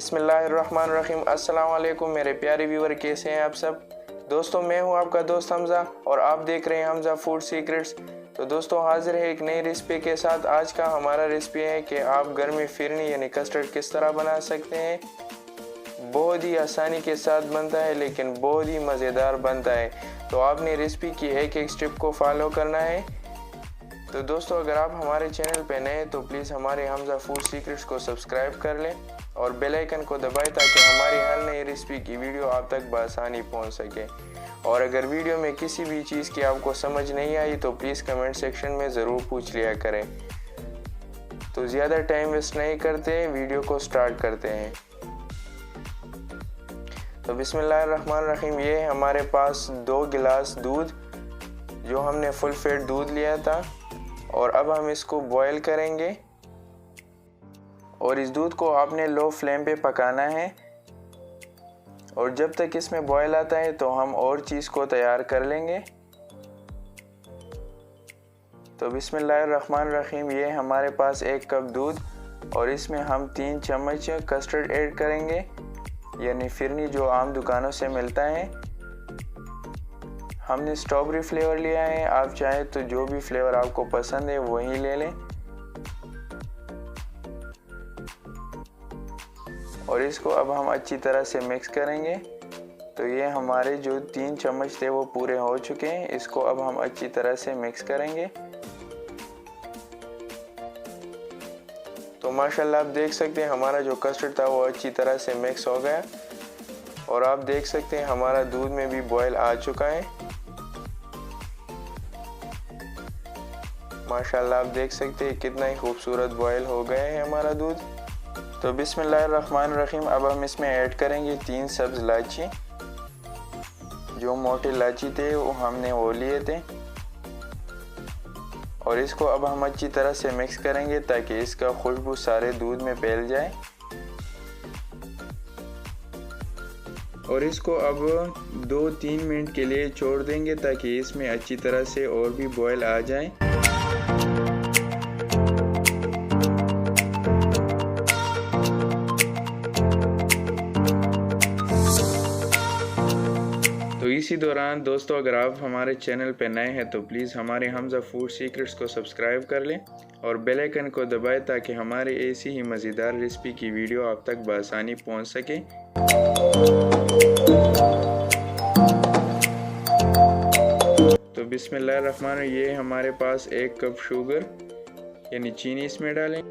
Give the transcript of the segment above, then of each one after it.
बिस्मिल्लाहिर्रहमानिर्रहीम। अस्सलाम वालेकुम मेरे प्यारे व्यूअर, कैसे हैं आप सब। दोस्तों, मैं हूं आपका दोस्त हमज़ा और आप देख रहे हैं हमज़ा फूड सीक्रेट्स। तो दोस्तों, हाजिर है एक नई रेसिपी के साथ। आज का हमारा रेसिपी है कि आप घर में फिरनी यानी कस्टर्ड किस तरह बना सकते हैं। बहुत ही आसानी के साथ बनता है लेकिन बहुत ही मज़ेदार बनता है। तो आपने रेसिपी की एक एक स्टेप को फॉलो करना है। तो दोस्तों, अगर आप हमारे चैनल पे नए हैं तो प्लीज़ हमारे हमज़ा फूड सीक्रेट्स को सब्सक्राइब कर लें और बेल आइकन को दबाएं ताकि हमारी हर नई रेसिपी की वीडियो आप तक बआसानी पहुंच सके। और अगर वीडियो में किसी भी चीज़ की आपको समझ नहीं आई तो प्लीज़ कमेंट सेक्शन में ज़रूर पूछ लिया करें। तो ज़्यादा टाइम वेस्ट नहीं करते, वीडियो को स्टार्ट करते हैं। तो बिस्मिल्लाहिर्रहमानिर्रहीम, ये हमारे पास 2 गिलास दूध, जो हमने फुल फैट दूध लिया था, और अब हम इसको बॉयल करेंगे। और इस दूध को आपने लो फ्लेम पे पकाना है और जब तक इसमें बॉयल आता है तो हम और चीज़ को तैयार कर लेंगे। तो बिस्मिल्लाहिर्रहमानिर्रहीम, ये हमारे पास 1 कप दूध और इसमें हम 3 चम्मच कस्टर्ड ऐड करेंगे, यानी फिरनी जो आम दुकानों से मिलता है। हमने स्ट्रॉबेरी फ्लेवर लिया है, आप चाहे तो जो भी फ्लेवर आपको पसंद है वही ले लें। और इसको अब हम अच्छी तरह से मिक्स करेंगे। तो ये हमारे जो 3 चम्मच थे वो पूरे हो चुके हैं। इसको अब हम अच्छी तरह से मिक्स करेंगे। तो माशाल्लाह आप देख सकते हैं हमारा जो कस्टर्ड था वो अच्छी तरह से मिक्स हो गया और आप देख सकते हैं हमारा दूध में भी बॉयल आ चुका है। माशाल्लाह आप देख सकते हैं कितना ही खूबसूरत बॉयल हो गया है हमारा दूध। तो बिस्मिल्लाहिर्रहमानिर्रहीम, अब हम इसमें ऐड करेंगे 3 सब्ज़ इलायची। जो मोटे इलायची थे वो हमने वो लिए थे और इसको अब हम अच्छी तरह से मिक्स करेंगे ताकि इसका खुशबू सारे दूध में फैल जाए। और इसको अब 2-3 मिनट के लिए छोड़ देंगे ताकि इसमें अच्छी तरह से और भी बॉयल आ जाए। तो इसी दौरान दोस्तों, अगर आप हमारे चैनल पर नए हैं तो प्लीज़ हमारे हमज़ा फूड सीक्रेट्स को सब्सक्राइब कर लें और बेल आइकन को दबाएं ताकि हमारे ऐसी ही मज़ेदार रेसिपी की वीडियो आप तक बआसानी पहुंच सके। तो बिस्मिल्लाहिर्रहमान, ये हमारे पास 1 कप शुगर यानी चीनी इसमें डालें।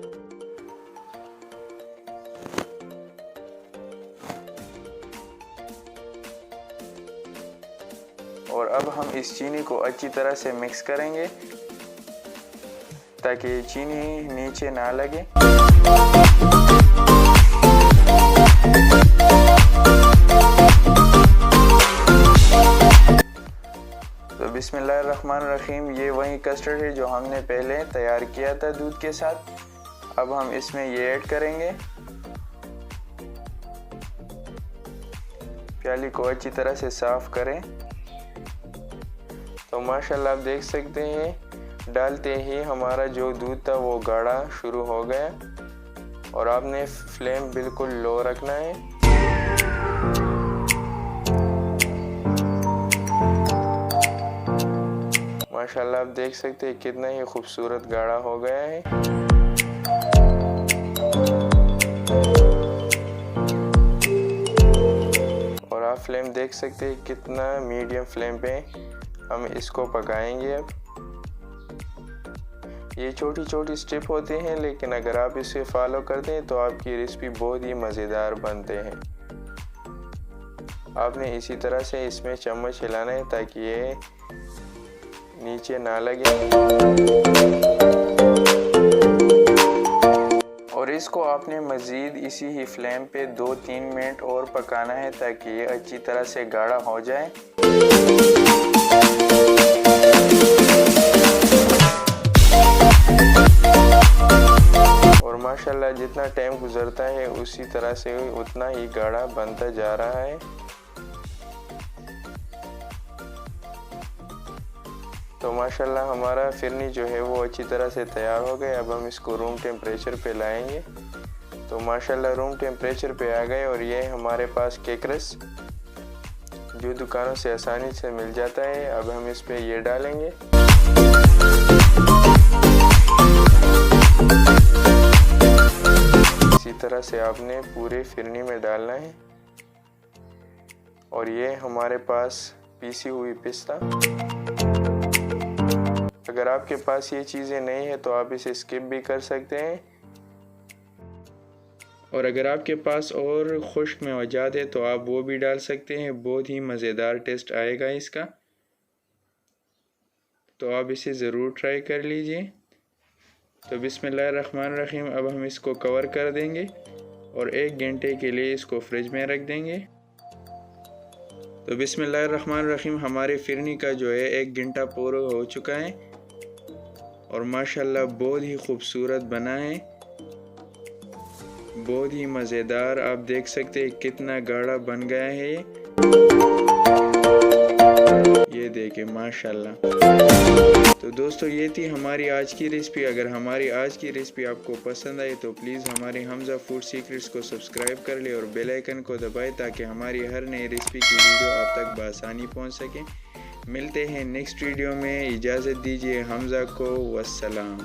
और अब हम इस चीनी को अच्छी तरह से मिक्स करेंगे ताकि चीनी नीचे ना लगे। तो बिस्मिल्लाहिर्रहमानिर्रहीम, ये वही कस्टर्ड है जो हमने पहले तैयार किया था दूध के साथ। अब हम इसमें ये ऐड करेंगे। प्याली को अच्छी तरह से साफ करें। तो माशाल्लाह आप देख सकते हैं डालते ही हमारा जो दूध था वो गाढ़ा शुरू हो गया और आपने फ्लेम बिल्कुल लो रखना है। माशाल्लाह आप देख सकते हैं कितना ही खूबसूरत गाढ़ा हो गया है। और आप फ्लेम देख सकते हैं कितना मीडियम फ्लेम पे हम इसको पकाएंगे। अब ये छोटी छोटी स्टेप होते हैं लेकिन अगर आप इसे फॉलो करते हैं तो आपकी रेसिपी बहुत ही मज़ेदार बनते हैं। आपने इसी तरह से इसमें चम्मच हिलाना है ताकि ये नीचे ना लगे। और इसको आपने मज़ीद इसी ही फ्लेम पे 2-3 मिनट और पकाना है ताकि ये अच्छी तरह से गाढ़ा हो जाए। और माशाल्लाह जितना टाइम गुजरता है उसी तरह से उतना ही गाढ़ा बनता जा रहा है। तो माशाल्लाह हमारा फिरनी जो है वो अच्छी तरह से तैयार हो गया। अब हम इसको रूम टेम्परेचर पे लाएंगे तो माशाल्लाह रूम टेम्परेचर पे आ गए। और ये हमारे पास केकरस जो दुकानों से आसानी से मिल जाता है। अब हम इस पे ये डालेंगे। इसी तरह से आपने पूरे फिरनी में डालना है। और ये हमारे पास पीसी हुई पिस्ता। अगर आपके पास ये चीज़ें नहीं है तो आप इसे स्किप भी कर सकते हैं। और अगर आपके पास और खुश्क मेवाजात है तो आप वो भी डाल सकते हैं। बहुत ही मज़ेदार टेस्ट आएगा इसका, तो आप इसे ज़रूर ट्राई कर लीजिए। तो बिस्मिल्लाहिर्रहमानिर्रहीम। अब हम इसको कवर कर देंगे और 1 घंटे के लिए इसको फ्रिज में रख देंगे। तो बिस्मिल्लाहिर्रहमानिर्रहीम, हमारे फिरनी का जो है 1 घंटा पूरा हो चुका है और माशाल्लाह बहुत ही खूबसूरत बना है, बहुत ही मज़ेदार। आप देख सकते हैं कितना गाढ़ा बन गया है ये देखें माशाल्लाह। तो दोस्तों ये थी हमारी आज की रेसिपी। अगर हमारी आज की रेसिपी आपको पसंद आई तो प्लीज़ हमारे हमजा फूड सीक्रेट्स को सब्सक्राइब कर ले और बेल आइकन को दबाएं ताकि हमारी हर नई रेसिपी की वीडियो आप तक बआसानी पहुंच सके। मिलते हैं नेक्स्ट वीडियो में। इजाज़त दीजिए हमजा को। वस्सलाम।